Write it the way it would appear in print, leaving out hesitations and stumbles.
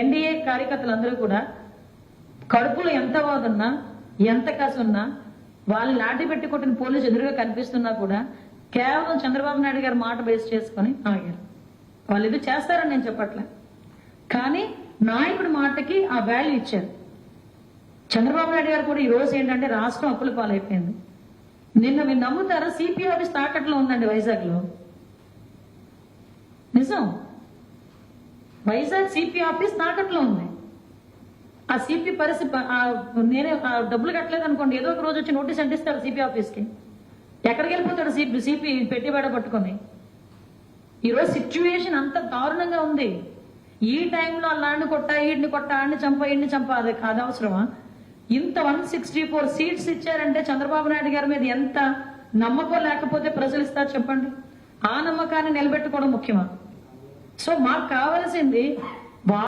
NDA కార్యకర్తలందరూ కూడా కడుపులో ఎంత వాదున్నా ఎంత కసున్నా వాళ్ళు లాఠీ పెట్టి కొట్టిన పోలీసు ఎదురుగా కనిపిస్తున్నా కూడా కేవలం చంద్రబాబు నాయుడు గారి మాట బేస్ చేసుకుని ఆగారు. వాళ్ళు ఇది చేస్తారని నేను చెప్పట్లే, కానీ నాయకుడి మాటకి ఆ వాల్యూ ఇచ్చారు. చంద్రబాబు నాయుడు గారు కూడా ఈ రోజు ఏంటంటే రాష్ట్రం అప్పుల పాలైపోయింది. నిన్న మీరు నమ్ముతారా, సిపి ఆఫీస్ తాకట్లో ఉందండి వైజాగ్ లో. నిజం, వైజాగ్ సిపి ఆఫీస్ తాకట్లో ఉంది. ఆ సిపి పరిస్థితి నేనే డబ్బులు కట్టలేదు అనుకోండి, ఏదో ఒక రోజు వచ్చి నోటీస్ అంటిస్తాడు సిపి ఆఫీస్కి. ఎక్కడికి వెళ్ళిపోతాడు సిపి పెట్టిబేడ పట్టుకొని. ఈరోజు సిచ్యువేషన్ అంత దారుణంగా ఉంది. ఈ టైంలో అలాంటి కొట్టా ఈడిని కొట్టా ఆడిని చంపా ఈడిని చంపా అది అవసరమా? ఇంత 164 సీట్స్ ఇచ్చారంటే చంద్రబాబు నాయుడు గారి మీద ఎంత నమ్మకం లేకపోతే ప్రజలు ఇస్తారు చెప్పండి? ఆ నమ్మకాన్ని నిలబెట్టుకోవడం ముఖ్యమా? సో మాకు కావాల్సింది